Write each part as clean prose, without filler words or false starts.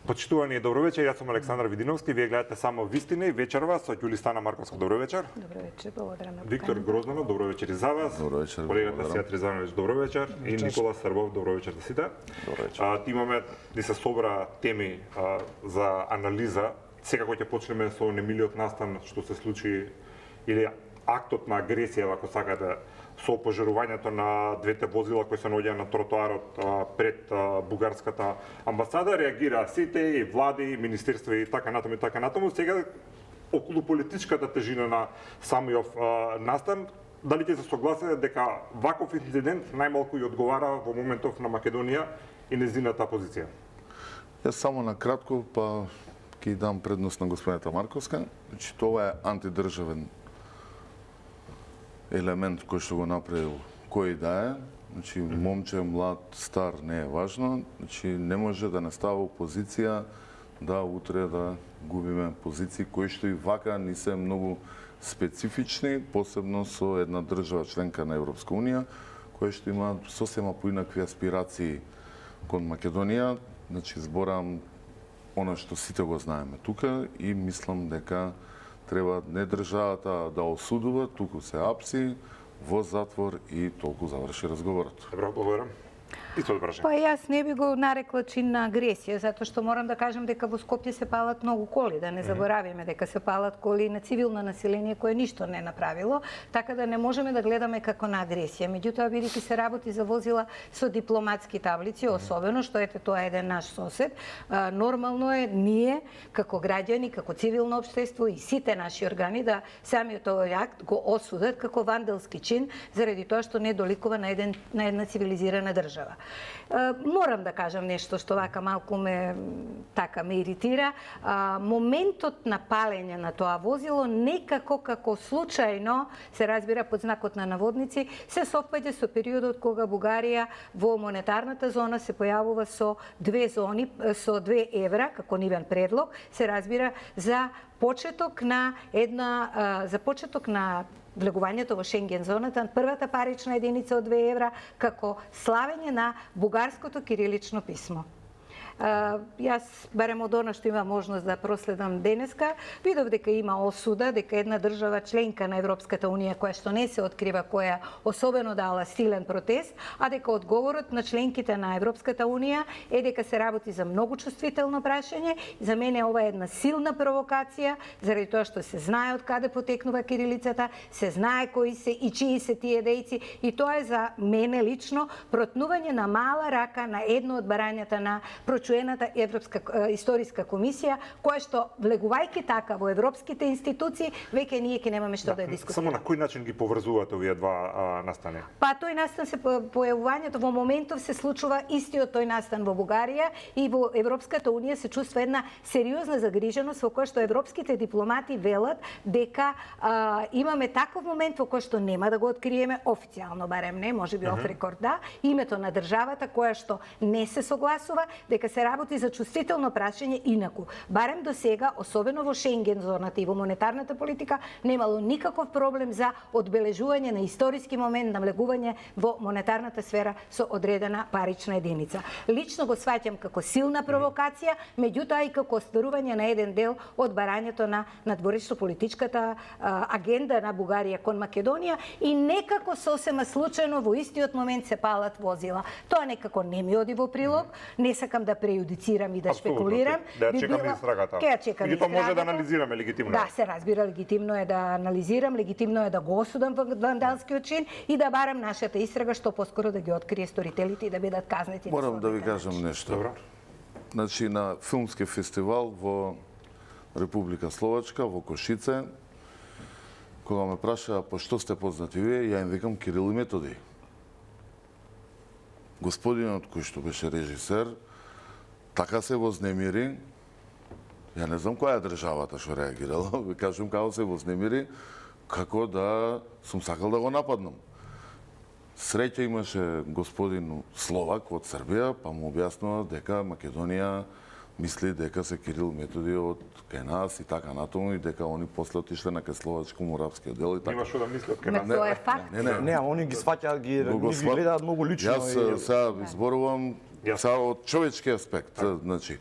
Почитувани добро вечер, јас сум Александар Видиновски, вие гледате само Вистина и вечерва со Ѓулистана Марковска. Добро вечер. Добро вечер, благодарам на Виктор Грозданов, добро вечер и за вас. Добро вечер. Колегата Сијат Ризановиќ, добро вечер. И Никола Србов, добро вечер за сите. Добро вечер. Имаме ни се собра теми за анализа. Секако ќе почнеме со немилиот настан што се случи или актот на агресија, ако сакате, со пожарувањето на двете возила кои се наоѓаа на тротоарот пред бугарската амбасада. Реагира сите и влади, и министерства и така натаму и така натаму. Сега околу политичката тежина на самиот настан, дали ќе се согласите дека ваков инцидент најмалку и одговара во моментов на Македонија и незината позиција? Јас само на кратко па ќе дам предност на господината Марковска. Значи тоа е антидржавен елемент кој што го направил кој да е. Значи момче, млад, стар не е важно. Значи не може да не става опозиција да утре да губиме позиции кои што и вака не се многу специфични, посебно со една држава членка на Европска унија која што има сосема поинакви аспирации кон Македонија. Значи зборам она што сите го знаеме тука и мислам дека треба не државата да осудува, туку се апси во затвор и толку заврши разговорот. Добро, благодарам. Исто прашање. Па јас не би го нарекла чин на агресија, затоа што морам да кажам дека во Скопје се палат многу коли, да не заборавиме дека се палат коли на цивилно население кое ништо не направило, така да не можеме да гледаме како на агресија. Меѓутоа, бидејќи се работи за возила со дипломатски таблици, особено што ете тоа е еден наш сосед, нормално е ние како граѓани, како цивилно општество и сите наши органи да самиот овој акт го осудат како вандалски чин заради тоа што не доликува на една цивилизирана држава. Морам да кажам нешто што вака малку ме иритира. Моментот на палење на тоа возило некако како случајно се разбира под знакот на наводници се совпаѓа со периодот кога Бугарија во монетарната зона се појавува со две зони со 2 евра како нивен предлог, се разбира за почеток на влегувањето во Шенген зоната, првата парична единица од 2 евра како славење на бугарското кирилично писмо. Јас, барем од она што има можност да проследам денеска, видов дека има осуда, дека една држава членка на Европската унија, која што не се открива, која особено дала силен протест, а дека одговорот на членките на Европската унија е дека се работи за многу чувствително прашање. За мене ова е една силна провокација, заради тоа што се знае од каде потекнува кирилицата, се знае кои се и чии се тие дејци, и тоа е за мене лично протнување на мала рака на едно од барањата на чуената Европска историска комисија, која што влегувајќи така во европските институции, веќе ние ќе немаме што да дискутираме. Само на кој начин ги поврзуваат овие два настани? Па тој настан се појавувањето во моментов се случува истиот тој настан во Бугарија и во Европската унија се чувства една сериозна загриженост во која што европските дипломати велат дека имаме таков момент во кој што нема да го откриеме официјално, барем не, можеби оф рекорд да, името на државата која што не се согласува, дека се работи за чувствително прашање инаку. Барем до сега, особено во Шенген зоната и во монетарната политика, немало никаков проблем за одбележување на историски момент на влегување во монетарната сфера со одредена парична единица. Лично го сваќам како силна провокација, меѓутоа и како остварување на еден дел од барањето на надворешно-политичката агенда на Бугарија кон Македонија и некако сосема случајно во истиот момент се палат возила. Тоа некако не ми оди во прилог, не сакам да преюдицирам и да шпекулирам. Да чекаме истрагата. Ќе чекам истрагата. Може да анализираме легитимно. Да, се разбира, легитимно е да анализирам, легитимно е да го осудам вандалскиот чин и да барам нашата истрага што поскоро да ги открие сторителите и да бидат казнети. Морам да ви кажам нешто. Добро. Значи на филмски фестивал во Република Словачка, во Кошице, кога ме прашаа по што сте познати вие, ја им викам Кирил и Методи. Господинот кој што беше режисер, така се вознемири, ја не знам која е државата што реагирала, ви кажам како се вознемири, како да сум сакал да го нападнам. Среќа имаше господин Словак од Србија, па му објаснува дека Македонија мисли дека се Кирил Методи од кај нас и така натаму и дека они после отишле на кај Словачко-Муравскиот дел и така. Нема што да мислат кај нас. Тоа е факт. Не, они ги сваќаат, ги гледаат многу лично. Јас сега изборувам Са од човечки аспект, значи.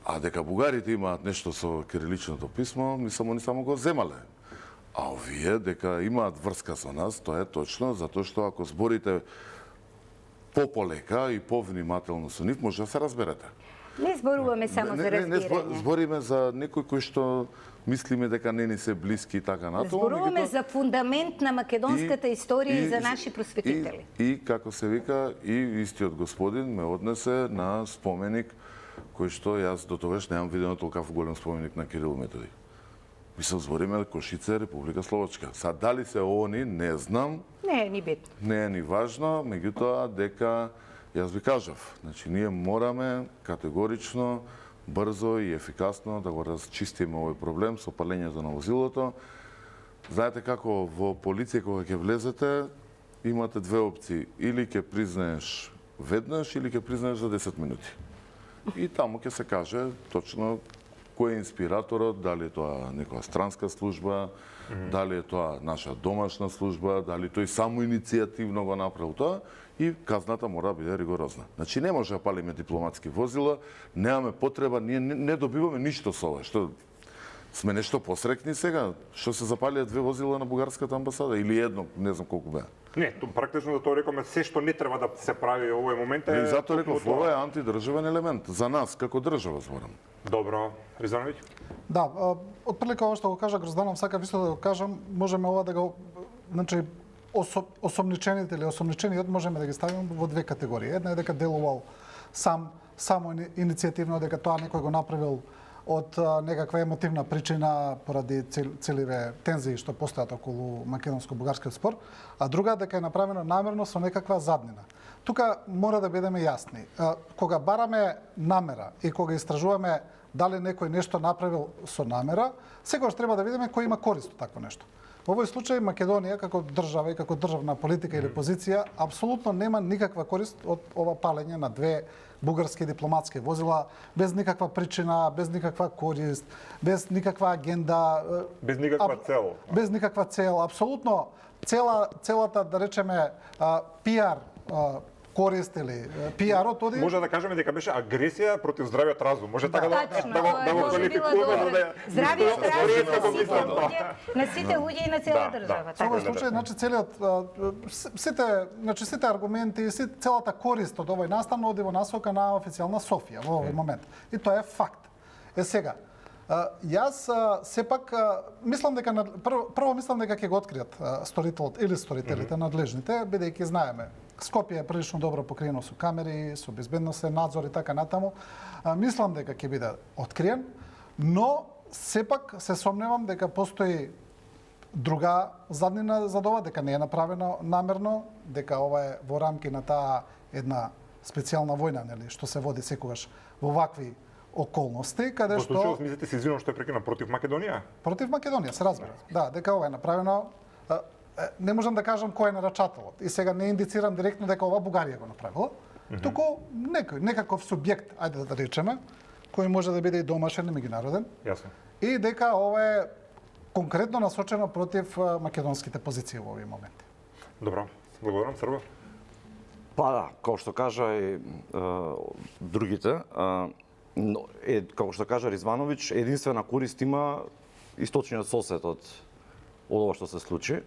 А дека бугарите имаат нешто со кириличното писмо, не само го земале. А овие дека имаат врска со нас, тоа е точно, затоа што ако зборите пополека и повнимателно со нив, може да се разберете. Не зборуваме само за разбирање. Збориме за некој кој што мислиме дека не ни се блиски и така натаму. Зборуваме за фундамент на македонската историја и за наши просветители. И како се вика, и истиот господин ме однесе на споменик кој што јас до тогаш немам видено толкав голем споменик на Кирил Методи. Мислам, збориме Кошице, Република Словачка. Са дали се они, не знам. Не е ни битно. Не е ни важно, меѓутоа дека јас ви кажав, значи ние мораме категорично, брзо и ефикасно да го расчистиме овој проблем со палењето на возилото. Знаете како во полиција кога ќе влезете, имате две опции, или ќе признаеш веднаш или ќе признаеш за 10 минути. И таму ќе се каже точно кој е инспираторот, дали е тоа некоја странска служба, дали е тоа наша домашна служба, дали тој само иницијативно го направил тоа, и казната мора да биде ригорозна. Значи не може да палиме дипломатски возила, немаме потреба, ние не добиваме ништо со ова. Што сме нешто посрекни сега? Што се запалија две возила на бугарската амбасада или едно, не знам колку беа. Не, практично да тоа рекоме, се што не треба да се прави во овој момент е... И затоа реков, ова е антидржавен елемент. За нас, како држава, зборам. Добро. Ризановиќ? Да, отприлика ова што го кажа Грозданов, сакав исто да го кажам, можеме ова да го, значи, осомничените или осомничениот можеме да ги ставиме во две категории. Една е дека делувал само иницијативно, дека тоа некој го направил од некаква емотивна причина поради целиве тензии што постојат околу македонско-бугарскиот спор, а друга дека е направено намерно со некаква заднина. Тука мора да бидеме јасни. Кога бараме намера и кога истражуваме дали некој нешто направил со намера, секогаш треба да видиме кој има корист од такво нешто. Во овој случај Македонија како држава и како државна политика или позиција апсолутно нема никаква корист од ова палење на две бугарски дипломатски возила без никаква причина, без никаква корист, без никаква агенда, Без никаква цел. без никаква цел, апсолутно целата да речеме пиар корист или пиарот оди. Може да кажеме дека беше агресија против здравиот разум. Може така Тачно, да го квалификуваме да здравиот разум на сите луѓе и на цела држава. Во овој случај, значи сите аргументи, целата корист од овој настан оди во насока на официјална Софија во овој момент. И тоа е факт. Сега, јас сепак мислам дека прво мислам дека ќе го откријат сторителот или сторителите надлежните, бидејќи знаеме Скопје е прилично добро покриено со камери, со безбедносен надзор и така натаму. Мислам дека ќе биде откриен, но сепак се сомневам дека постои друга заднина за ова, дека не е направено намерно, дека ова е во рамки на таа една специјална војна, нели, што се води секогаш во вакви околности, каде Во што случајот мислите се извинувам што е прекина против Македонија? против Македонија, се разбира. Да, дека ова е направено. Не можам да кажам кој е нарачателот. И сега не индицирам директно дека ова Бугарија го направила, туку некаков субјект, ајде да речеме, кој може да биде и домашен и меѓународен. Јасно. И дека ова е конкретно насочено против македонските позиции во овие моменти. Добро. Благодарам, Србо. Па да, како што кажа и другите, како што кажа Ризвановиќ, единствена корист има источниот сосед од ова што се случи.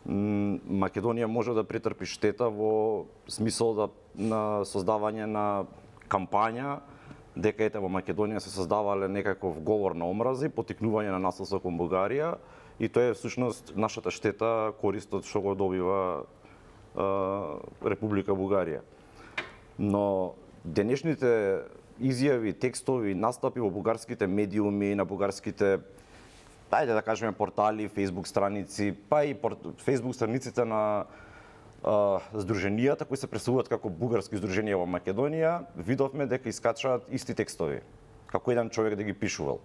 Македонија може да претрпи штета во смисол на создавање на кампања, дека ете во Македонија се создавале некаков говор на омрази, потикнување на насилство кон Бугарија, и тоа е всушност нашата штета, користот што го добива Република Бугарија. Но денешните изјави, текстови, настапи во бугарските медиуми, на бугарските, ајде да кажеме, портали, фейсбук страници, па и фейсбук страниците на здруженијата кои се представуваат како бугарски здруженија во Македонија, видовме дека искачаат исти текстови, како еден човек да ги пишувал.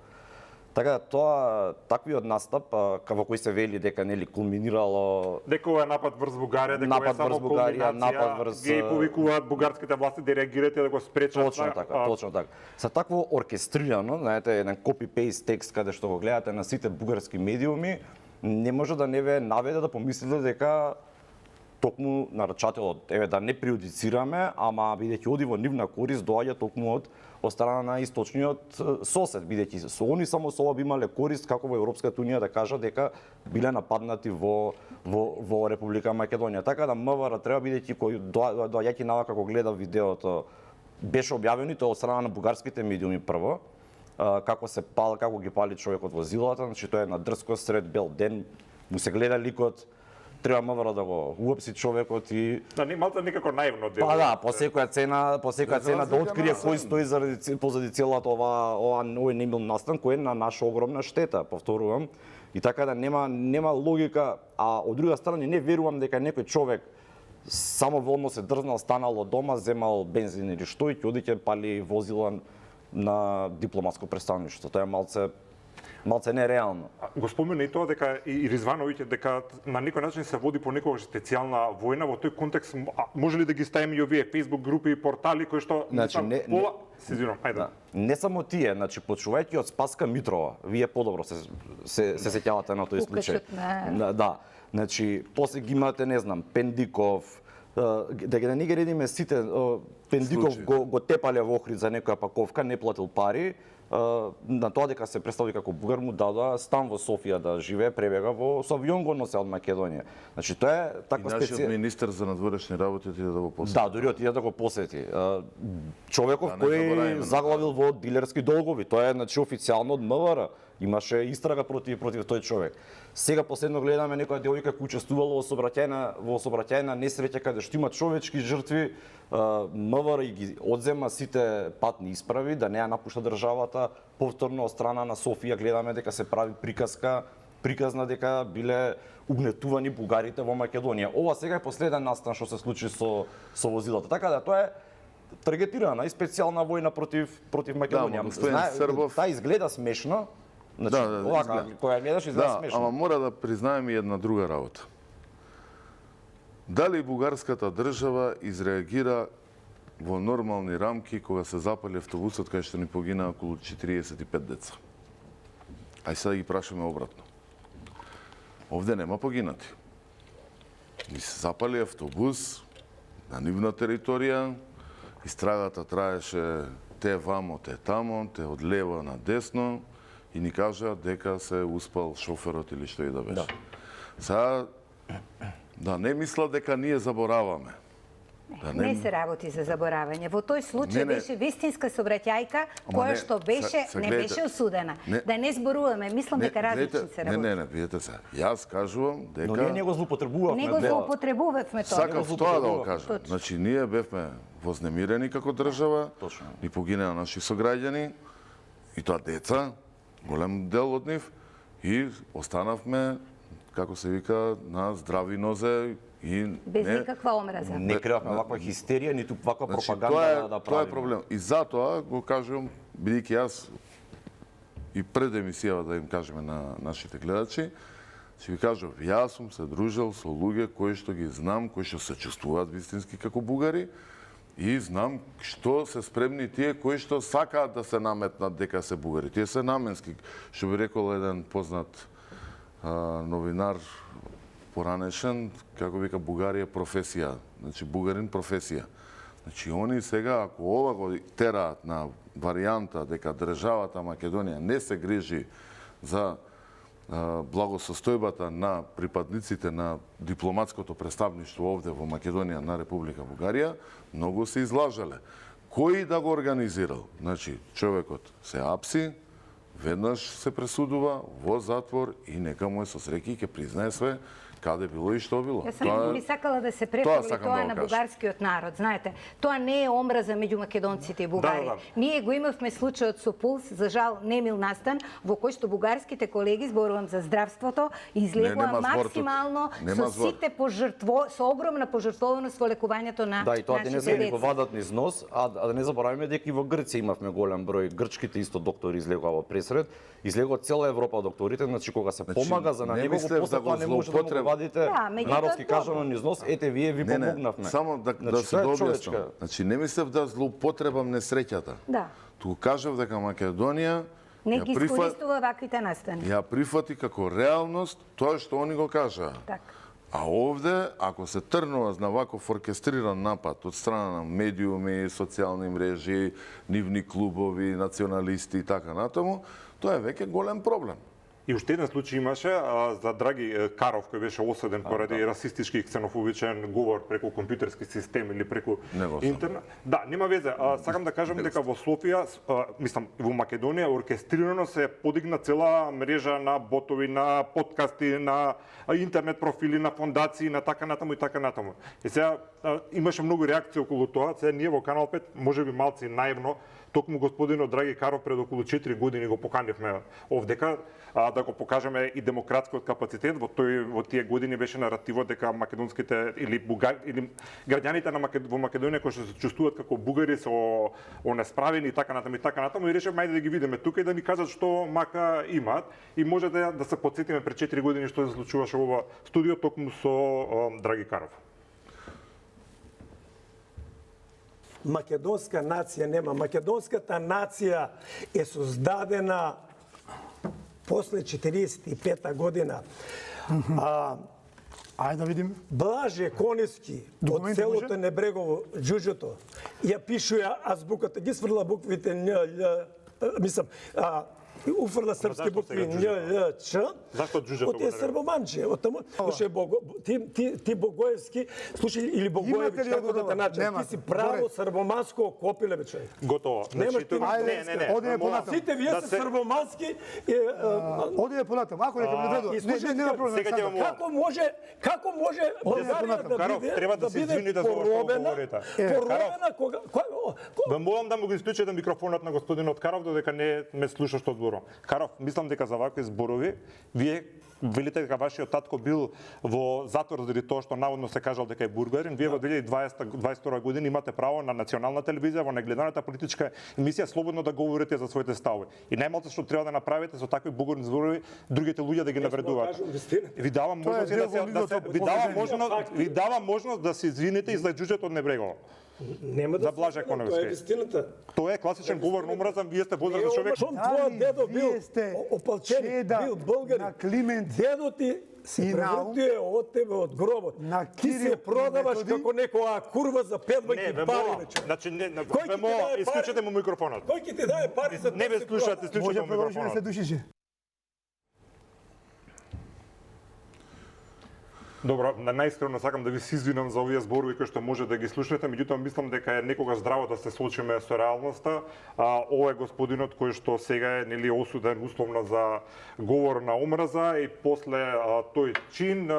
Така тоа, таквиот настап, во кој се вели дека нели кулминирало дека ова е напад врз Бугарија, дека ова е само кулминација, ги повикуваат бугарските власти да реагираат и да го спречат. Точно така, точно така. Со такво оркестрирано, знаете, еден копи-пейст текст каде што го гледате на сите бугарски медиуми, не може да не ве наведе да помислите дека токму нарачателот, еве да не преюдицираме, ама бидејќи оди во нивна корист, доаѓа токму од страна на источниот сосед, бидејќи они само со ова би имале корист како во Европската унија да кажа дека биле нападнати во Република Македонија. Така да МВР треба, бидејќи кој доаѓајќи навака како гледав видеото, беше објавено и тоа од страна на бугарските медиуми прво, како ги пали човекот возилата, значи тоа е на дрско сред бел ден, му се гледа ликот, треба МВР да го уапси човекот и Да, не малку некако наивно дело. па да, по секоја цена да открие кој стои позади целата овој немил настан кој е на наша огромна штета, повторувам. И така да нема логика, а од друга страна не верувам дека некој човек само волно се дрзнал, станал од дома, земал бензин или што и ќе оди ќе пали возила на дипломатско претставништво. Тоа е малце нереално. Го спомена и тоа дека и Ризвановиќ дека на некој начин се води по некоја специјална војна. Во тој контекст може ли да ги ставиме и овие Facebook групи и портали кои што Значи, се извинувам, ајде. Да. Не само тие, значи почувајќи од Спаска Митрова, вие подобро се сеќавате на тој случај. Да. Значи, после ги имате, не знам, Пендиков, да не ги редиме сите, Пендиков го тепале во Охрид за некоја паковка, не платил пари, на тоа дека се представи како бугар му дадоа стан во Софија да живее, пребега со авион го носе од Македонија. Значи тоа е таква Нашиот министер за надворешни работи отиде да го посети. Да, дури отиде да го посети. Човеков кој заглавил во дилерски долгови, тоа е значи официјално од МВР. Имаше истрага против тој човек. Сега последно гледаме некоја девојка која учествувала во сообраќајна несреќа каде што има човечки жртви, МВР ги одзема сите патни исправи да не ја напушта државата. Повторно од страна на Софија гледаме дека се прави приказна дека биле угнетувани бугарите во Македонија. Ова сега е последен настан што се случи со возилата. Така да тоа е таргетирана и специјална војна против Македонија. Таа изгледа смешно. Значи, која гледаш изгледа смешно. Ама мора да признаеме една друга работа. Дали бугарската држава изреагира во нормални рамки кога се запали автобусот кај што ни погина околу 45 деца? Ај сега да ги прашаме обратно. Овде нема погинати. Ни се запали автобус на нивна територија, истрагата траеше те вамо, те тамо, те од лево на десно и ни кажа дека се успал шоферот или што и да беше. Сега, да не мисла дека ние забораваме. Не се работи за заборавање. Во тој случај беше вистинска сообраќајка која што не беше осудена. Да не зборуваме, мислам дека различно се работи. Не, видете се. Јас кажувам дека Но ние не го злоупотребувавме. Не го злоупотребувавме тоа. Сакам тоа да го кажам. Значи ние бевме вознемирени како држава, ни погинаа наши сограѓани и тоа деца, голем дел од нив и останавме како се вика на здрави нозе и без никаква омраза. Не креавме ваква хистерија, ниту ваква пропаганда да правиме. Тоа е проблем. И затоа го кажувам, бидејќи јас и пред емисијава да им кажеме на нашите гледачи, ќе ви кажам, јас сум се дружел со луѓе кои што ги знам, кои што се чувствуваат вистински како бугари и знам што се спремни тие кои што сакаат да се наметнат дека се бугари. Тие се наменски, што би рекол еден познат новинар поранешен, како вика, Бугарија професија, значи бугарин професија. Значи они сега, ако ова го тераат на варијанта дека државата Македонија не се грижи за благосостојбата на припадниците на дипломатското претставништво овде во Македонија на Република Бугарија, многу се излажале. Кој да го организирал? Значи, човекот се апси, веднаш се пресудува во затвор и нека му е со среќа и ќе признае све каде било и што било. Јас сам би сакала да се префрли тоа на бугарскиот народ. Знаете, тоа не е омраза меѓу македонците и бугари. Ние го имавме случајот со Пулс, за жал немил настан, во кој што бугарските колеги, зборувам за здравството, излегува максимално со сите со огромна пожртвованост во лекувањето на нашите деца. Да, и тоа денеска ни го вадат низ нос, а да не забораваме дека и во Грција имавме голем број грчките исто доктори излегува во пресред. Излегува цела Европа докторите, значи кога се помага за на него, после тоа не може да го вадите, народски кажано низ нос, ете вие ви помогнавме. Само да се дообјаснам. Значи не мислев да злоупотребам несреќата. Да. Туку кажав дека Македонија не ги искористува ваквите настани. Ја прифати како реалност тоа што они го кажаа. Так. А овде, ако се тргнува на ваков оркестриран напад од страна на медиуми, социјални мрежи, нивни клубови, националисти и така натаму, тоа е веќе голем проблем. И уште еден случај имаше за Драги Каров, кој беше осуден поради расистички и ксенофобичен говор преку компјутерски систем или преку интернет. Да, нема везе. Сакам да кажам дека во Софија, мислам, во Македонија оркестрирано се подигна цела мрежа на ботови, на подкасти, на интернет профили, на фондации, на така натаму и така натаму. И сега имаше многу реакции околу тоа. Сега ние во Канал 5, можеби малци наивно, токму господинот Драги Каров пред околу 4 години го поканивме овдека да го покажеме и демократскиот капацитет. Во тие години беше наративот дека македонските или граѓаните во Македонија кои што се чувствуваат како бугари се онесправени и така натаму и решивме ајде да ги видиме тука и да ни кажат што мака имаат и може да се потсетиме пред 4 години што се случуваше во студио токму со Драги Каров. Македонска нација нема. Македонската нација е создадена после 45-та година. Ајде да видим. Блаже Коневски од селото Небрегово, Џуџето, ја пишува азбуката, ги сврла буквите Н, Л, мислам, уфрла српски букви Н, Л, Ч. Зашто Џуџето го нарекува? Од е србоманче. Од таму, слушај, ти Богоевски, слушај, или Богоевич, како да те наче, ти си право србоманско копиле, бе, човек. Готово. Немаш ти не. Одиме понатаму. Сите вие се србомански. Одиме понатаму. Ако нека ме веду. Нема проблем. Како може Бугарија да биде поробена кога... Ве молам да му го исклучите микрофонот на господинот Каров додека не ме слуша што зборувам. Каров, мислам дека за вакви зборови вие велите дека вашиот татко бил во затвор заради тоа што наводно се кажал дека е бургарин. Вие во 2022 година имате право на национална телевизија во негледаната политичка емисија слободно да говорите за своите ставови. И најмалку што треба да направите со такви бугарни зборови другите луѓе да ги навредуваат. Ви давам можност да се извините и за Џуџето од Небрегово. Нема за Блаже Коневски. Тоа е вистината. Тоа е класичен говор на омраза, вие сте возрастен човек. Шом твојот дедо бил опалченик, бил българин. Дедо ти се превртие од тебе од гробот. Ти се продаваш како некоја курва за 5 бајки пари. Значи, исклучете му микрофонот. Кој ќе ти даде пари за 5 Не ве слушате, исклучете му микрофонот. Добро, најискрено сакам да ви се извинам за овие зборови кои што може да ги слушнете, меѓутоа мислам дека е некогаш здраво да се соочиме со реалноста. Ова е господинот кој што сега е нели осуден условно за говор на омраза и после тој чин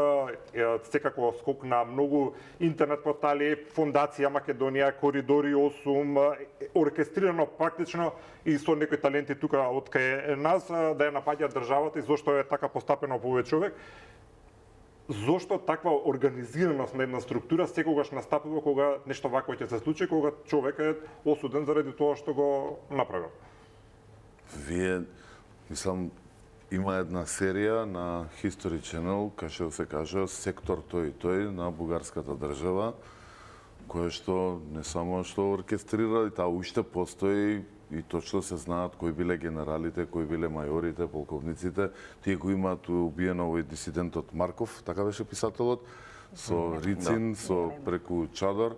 секако скок на многу интернет портали, Фондација Македонија, Коридори 8, оркестрирано практично и со некои таленти тука од кај нас да ја напаѓа државата и зошто е така постапено по овој човек. Зошто таква организираност на една структура секогаш настапува кога нешто вакво ќе се случи, кога човек е осуден заради тоа што го направил? Вие, мислам, има една серија на History Channel, кај што се кажа сектор тој и тој на бугарската држава, која што не само што оркестрира, и таа уште постои и точно се знаат кои биле генералите, кои биле мајорите, полковниците. Тие го имаат убиено овој дисидентот Марков, така беше писателот, со Рицин, со преку Чадор,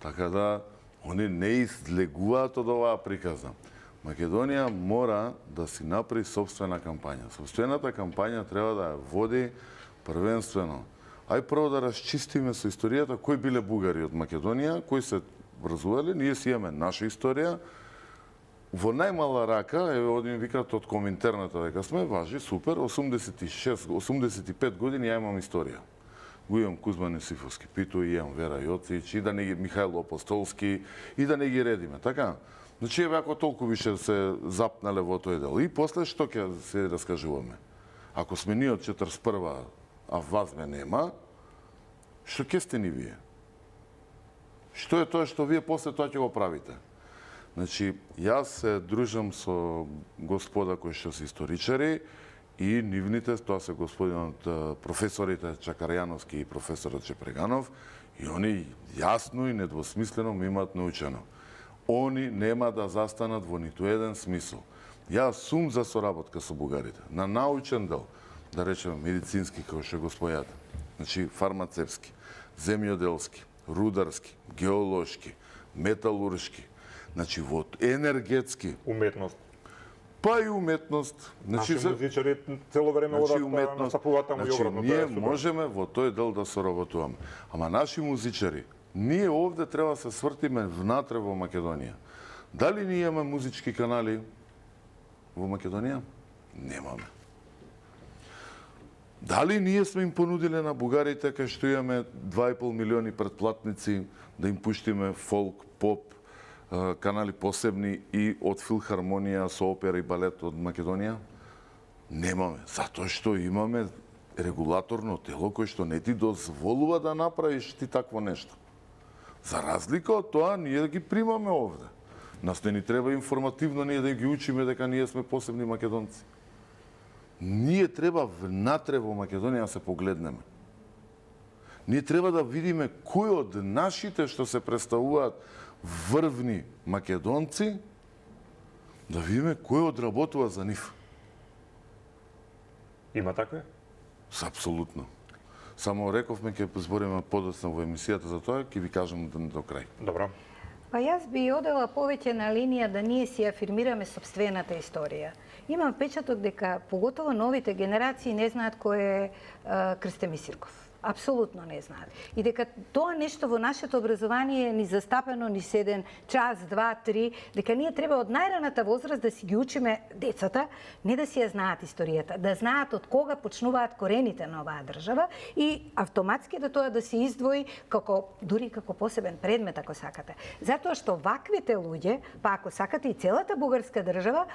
така да они не излегуваат од оваа приказна. Македонија мора да си направи собствена кампања. Собствената кампања треба да ја води првенствено. Ај прво да расчистиме со историјата кои биле бугари од Македонија, кои се врзувале, ние си имаме наша историја. Во најмала рака, одим викат од Коминтерната дека сме, важи, супер, 85 години ја имам историја. Го имам Кузман Есифовски Пито, и имам Вера Јоцич, и да не ги Михајло Апостолски, и да не ги редиме, така? Значи, ако толку више се запнале во тој дел. И после што ќе се раскажуваме? Ако сме ние од 41-а, а вас ме нема, што ќе сте ни вие? Што е тоа што вие после тоа ќе го правите? Значи, јас се дружам со господа кои што се историчари и нивните, тоа се господинот професорите Чакарјановски и професорот Чепреганов, и они јасно и недвосмислено ми имаат научено. Они нема да застанат во ниту еден смисол. Јас сум за соработка со бугарите, на научен дел, да речеме медицински, како што го спојате. Значи фармацевски, земјоделски, рударски, геолошки, металуршки, значи во енергетски, Уметност. па и уметност. Наши музичари цело време одат настапуваат таму и значи, обратно. ние можеме во тој дел да соработуваме. Ама наши музичари, ние овде треба да се свртиме внатре во Македонија. Дали ние имаме музички канали во Македонија? Немаме. Дали ние сме им понудиле на бугарите кај што имаме 2,5 милиони претплатници да им пуштиме фолк, поп, канали посебни и од филхармонија со опера и балет од Македонија? Немаме, затоа што имаме регулаторно тело кој што не ти дозволува да направиш ти такво нешто. За разлика од тоа, ние да ги примаме овде. Нас не ни треба информативно ние да ги учиме дека ние сме посебни македонци. Ние треба внатре во Македонија да се погледнеме. Ние треба да видиме кој од нашите што се представуваат врвни македонци, да видиме кој одработува за нив. Има такве? Апсолутно. Само рековме ќе збориме подоцна во емисијата за тоа, ќе ви кажам до крај. Добро. Па јас би одела повеќе на линија да ние си афирмираме сопствената историја. Имам впечаток дека поготово новите генерации не знаат кој е Крстемир Сирков. Апсолутно не знаат. И дека тоа нешто во нашето образование ни застапено, ни седен час, два, три, дека ние треба од најраната возраст да си ги учиме децата, не да си ја знаат историјата, да знаат од кога почнуваат корените на оваа држава и автоматски да тоа да се издвои дури како посебен предмет, ако сакате. Затоа што ваквите луѓе, па ако сакате и целата бугарска држава,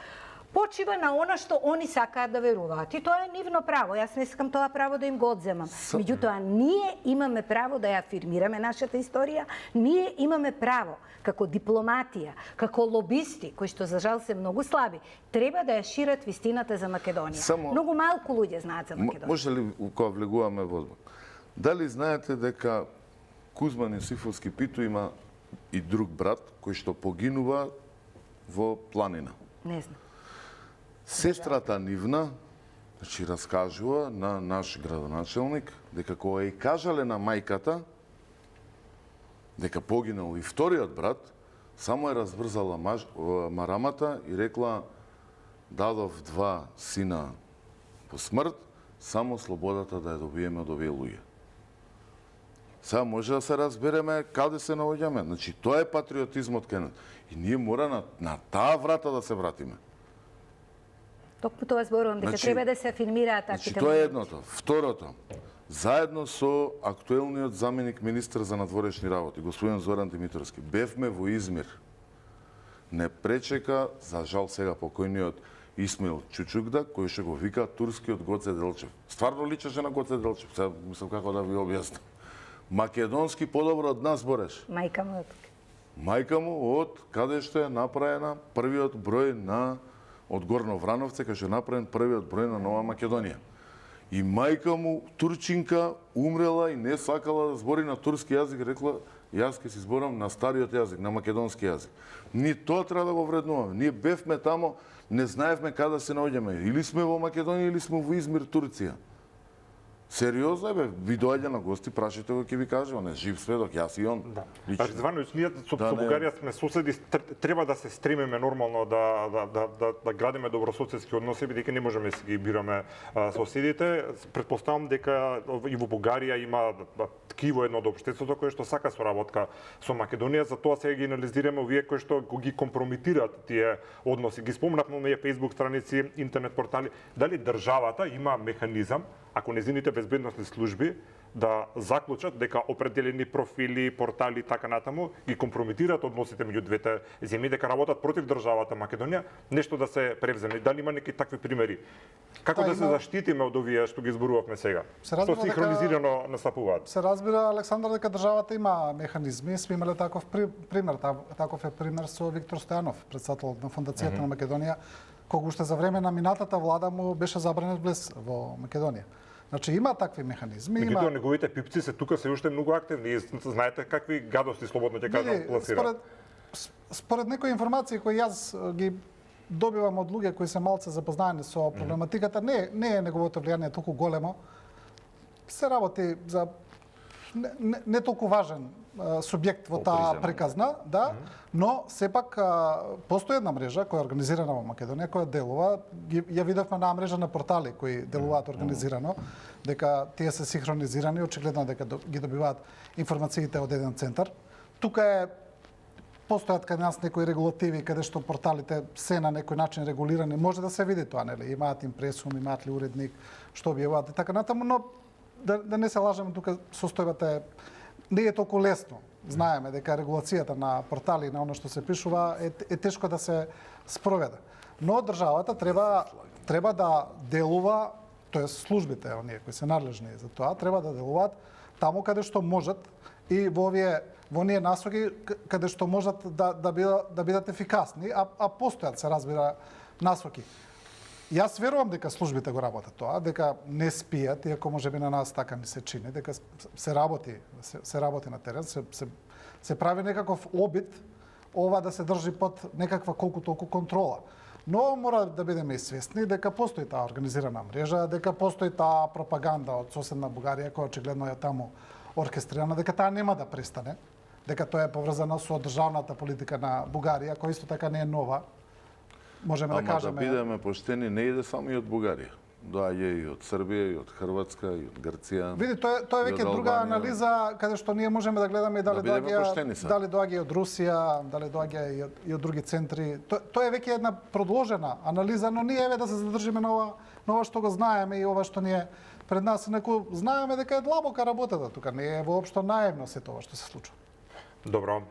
почива на она што они сакаат да веруваат. И тоа е нивно право. Јас не сакам тоа право да им го одземам. Меѓутоа, ние имаме право да ја афирмираме нашата историја, ние имаме право, како дипломатија, како лобисти, кои што за жал се многу слаби, треба да ја шират вистината за Македонија. Многу малку луѓе знаат за Македонија. Може ли, кога влегуваме во одбор, дали знаете дека Кузман Јосифовски Питу има и друг брат кој што погинува во планина? Не знам. Сестрата нивна, значи, раскажува на наш градоначелник дека кога ја кажале на мајката дека погинал и вториот брат, само е разврзала марамата и рекла: дадов 2 сина по смрт, само слободата да ја добиеме од овие луѓе. Сега може да се разбереме каде се наоѓаме. Значи, тоа е патриотизмот кај нас. И ние мора на таа врата да се вратиме. Токму тоа зборувам, дека треба да се афирмираат таквите. Тоа е едното. Второто, заедно со актуелниот заменик министар за надворешни работи, господин Зоран Димитровски, бевме во Измир. Не пречека, за жал сега покојниот Исмаил Чучугда, кој што го вика турскиот Гоце Делчев. Стварно личеше на Гоце Делчев, сега мислам како да ви објаснам. Македонски подобро од нас бореш. Мајка му е тука. Мајка му од каде што е направена првиот број на од Горно Врановце, кај што е направен првиот број на Нова Македонија. И мајка му, турчинка, умрела и не сакала да збори на турски јазик, рекла: јас ќе си зборам на стариот јазик, на македонски јазик. Ние тоа треба да го вреднуваме. Ние бевме тамо, не знаевме каде се наоѓаме. Или сме во Македонија, или сме во Измир, Турција. Сериозно е, бе, ви доаѓа на гости, прашите го, ќе ви кажа, он е жив сведок, јас и он. Да. Звановиќ, ние со Бугарија сме соседи, треба да се стремиме нормално да градиме добрососедски односи, бидејќи не можеме да си ги бираме соседите. Претпоставам дека и во Бугарија има ткиво едно од општеството кое што сака соработка со Македонија, затоа сега ги анализираме овие кои што ги компромитираат тие односи. Ги спомнавме на Facebook страници, интернет портали, дали државата има механизам, ако незините безбедносни служби да заклучат дека определени профили, портали така натаму ги компромитираат односите меѓу двете земји, дека работат против државата Македонија, нешто да се превземе. Дали има некои такви примери? Како да се заштитиме од овие што ги зборувавме сега? Што синхронизирано настапуваат? Се разбира, Александар, дека државата има механизми. Сме имале таков пример. Таков е пример со Виктор Стојанов, председател на Фондацијата на Македонија, кога уште за време на минатата влада му беше забранет влез во Македонија. Значи има такви механизми. Меѓутоа неговите пипци се тука се уште многу активни. Знаете какви гадости, слободно ќе кажам, пласираат. Според некои информации кои јас ги добивам од луѓе кои се малце запознаени со проблематиката, не е неговото влијание толку големо. се работи за не толку важен субјект во таа приказна, да, но сепак постои една мрежа која е организирана во Македонија, која делува, ја видовме на мрежа на портали кои делуваат организирано, дека тие се синхронизирани, очигледно дека ги добиваат информациите од еден центар. Тука постојат кај нас некои регулативи каде што порталите се на некој начин регулирани, може да се види тоа, нели? Имаат импресум, имаат ли уредник, што објавуваат и така натаму, но да не се лажеме, тука состојбата не е толку лесно. Знаеме дека регулацијата на портали на оно што се пишува е тешко да се спроведе. Но државата треба да делува, тоест службите, оние кои се надлежни за тоа, треба да делуваат таму каде што можат и во оние насоки каде што можат да бидат ефикасни, а постојат, се разбира, насоки. Јас верувам дека службите го работат тоа, дека не спијат, иако можеби на нас така ни се чини, дека се работи на терен, се прави некаков обид ова да се држи под некаква колку толку контрола. Но мора да бидеме и свесни дека постои таа организирана мрежа, дека постои таа пропаганда од соседна Бугарија која очигледно е таму оркестрирана, дека таа нема да престане, дека тоа е поврзано со државната политика на Бугарија, која исто така не е нова. Можеме да кажеме. Ама да бидеме поштени, не иде само и од Бугарија. Доаѓа и од Србија, и од Хрватска, и од Грција. Види, тоа е веќе друга анализа каде што ние можеме да гледаме и дали доаѓа од Русија, дали доаѓа и од други центри. Тоа е веќе една продолжена анализа, но ние еве да се задржиме на ова што го знаеме и ова што ни е пред нас, инаку знаеме дека е длабока работата тука, не е воопшто наивно се тоа што се случува. Добро.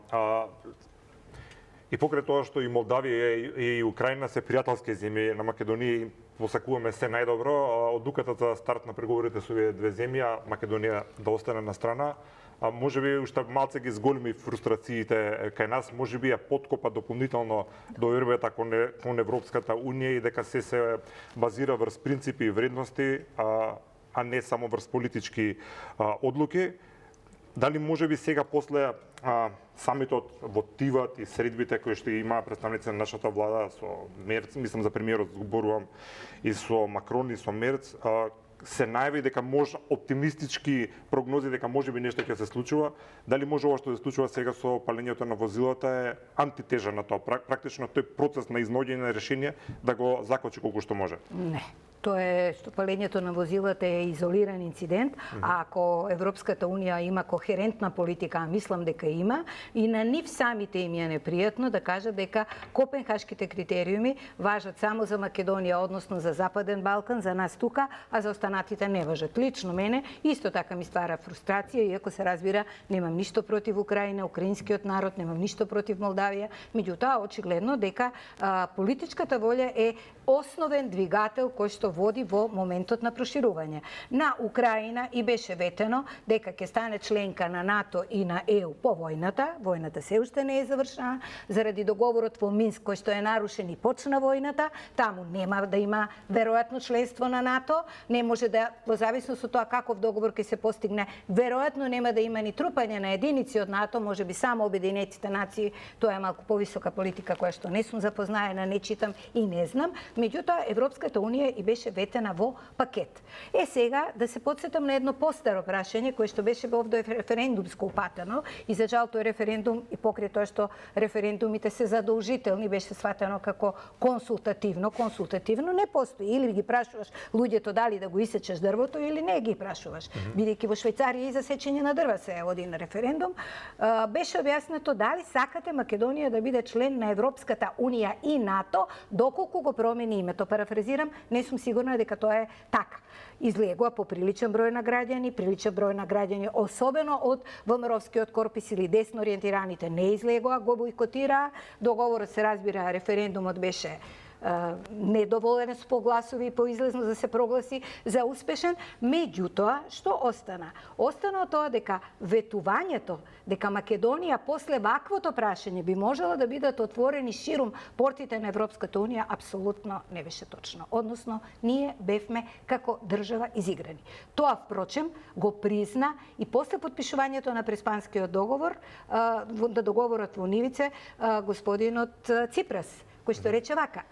И покрај тоа што и Молдавија и Украина се пријателски земји на Македонија, посакуваме се најдобро, одлуката за старт на преговорите со овие две земји, Македонија да остане на страна, можеби уште малце ги зголеми фрустрациите кај нас, можеби ја поткопа дополнително довербата кон Европската унија и дека се базира врз принципи и вредности, а не само врз политички одлуки. Дали можеби сега после самитот во Тиват и средбите кои што има представници на нашата влада со Мерц, мислам за премиерот зборувам, и со Макрон и со Мерц, се најави дека може оптимистички прогнози дека можеби нешто ќе се случува. Дали може ова што се случува сега со палењето на возилата е антитежа на тоа? Практично тој процес на изнаоѓање на решение да го закочи колку што може? Не. Тоа е што палењето на возилата е изолиран инцидент, а ако Европската унија има кохерентна политика, а мислам дека има, и на нив самите им е непријатно да кажат дека копенхашките критериуми важат само за Македонија, односно за Западен Балкан, за нас тука, а за останатите не важат. Лично мене исто така ми ствара фрустрација, иако се разбира, немам ништо против Украина, украинскиот народ, немам ништо против Молдавија, меѓутоа очигледно дека политичката волја е основен двигател кој што води во моментот на проширување. На Украина и беше ветено дека ќе стане членка на НАТО и на ЕУ по војната. Војната се уште не е завршена заради договорот во Минск кој што е нарушен и почна војната. Таму нема да има веројатно членство на НАТО, не може да, во зависност од тоа каков договор ќе се постигне, веројатно нема да има ни трупање на единици од НАТО, можеби само Обединетите нации. Тоа е малку повисока политика која што не сум запознаена, не читам и не знам. Меѓутоа Европската унија и беше ветена во пакет. Сега да се потсетам на едно постаро прашање кое што беше овде референдумско упатено и за жал тој референдум и покрај тоа што референдумите се задолжителни беше сватено како консултативно не постои, или ги прашуваш луѓето дали да го исечеш дрвото или не ги прашуваш. Бидејќи во Швајцарија и за сечење на дрва се води на референдум, беше објаснето дали сакате Македонија да биде член на Европската унија и НАТО доколку го промени името. Парафразирам, не сум сигурна дека тоа е така. Излегува по приличен број на граѓани, особено од ВМРО-вскиот корпус или десно ориентираните не излегува, го бойкотираа. Договорот се разбира, референдумот беше недоволен по гласови и по излезно да се прогласи за успешен, меѓутоа што остана? Остана тоа дека ветувањето дека Македонија после ваквото прашање би можела да бидат отворени ширум портите на Европската унија апсолутно не беше точно. Односно, ние бевме како држава изиграни. Тоа впрочем го призна и после потпишувањето на Преспанскиот договор, договорот во Нивице, господинот Ципрас, кој што рече вака: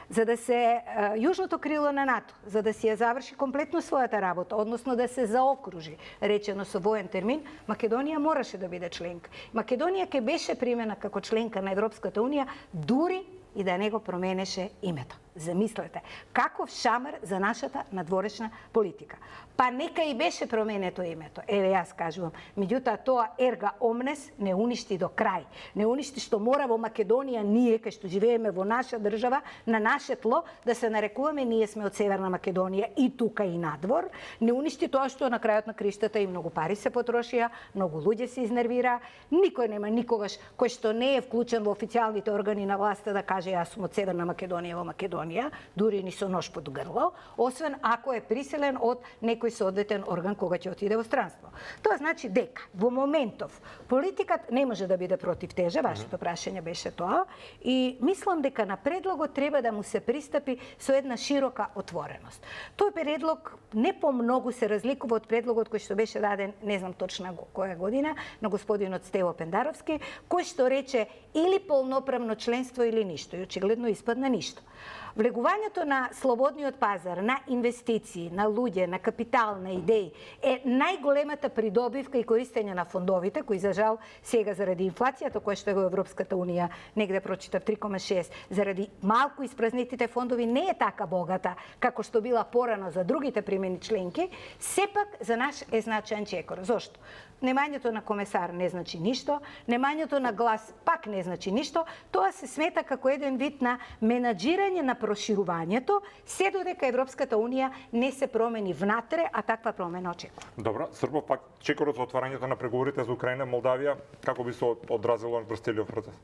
за да се јужното крило на НАТО, за да си ја заврши комплетно својата работа, односно да се заокружи, речено со воен термин, Македонија мораше да биде членка. Македонија ќе беше примена како членка на Европската унија, дури и да не го променеше името. Замислете, каков шамар за нашата надворешна политика. Па нека и беше променето името, еве јас кажувам. Меѓутоа тоа ерга омнес не уништи до крај. Не уништи што мора во Македонија ние, кај што живееме во наша држава, на наше тло, да се нарекуваме ние сме од Северна Македонија и тука и надвор. Не уништи тоа што на крајот на криштата и многу пари се потрошија, многу луѓе се изнервира. Никој нема никогаш кој што не е вклучен во официјалните органи на власта да каже јас сум од Северна Македонија во Македонија, дури ни со нож под грло, освен ако е приселен од некој соодветен орган кога ќе отиде во странство. Тоа значи дека во моментов политиката не може да биде против тежа, вашето прашање беше тоа, и мислам дека на предлогот треба да му се пристапи со една широка отвореност. Тој предлог не помногу се разликува од предлогот кој што беше даден, не знам точно која година, на господинот Стево Пендаровски, кој што рече или полноправно членство или ништо, и очигледно испадна ништо. Влегувањето на слободниот пазар, на инвестиции, на луѓе, на капитал, на идеи е најголемата придобивка и користење на фондовите, кои за жал сега заради инфлацијата која што е во Европската унија, негде прочитав 3,6, заради малку испразнетите фондови не е така богата како што била порано за другите примени членки, сепак за нас е значаен чекор. Зошто? Немањето на комесар не значи ништо, немањето на глас пак не значи ништо, тоа се смета како еден вид на менаџирање на проширувањето, се додека Европската унија не се промени внатре, а таква промена очекува. Добро, Србо, пак чекорот за отварањето на преговорите за Украина, Молдавија, како би се одразило врз целиот процес?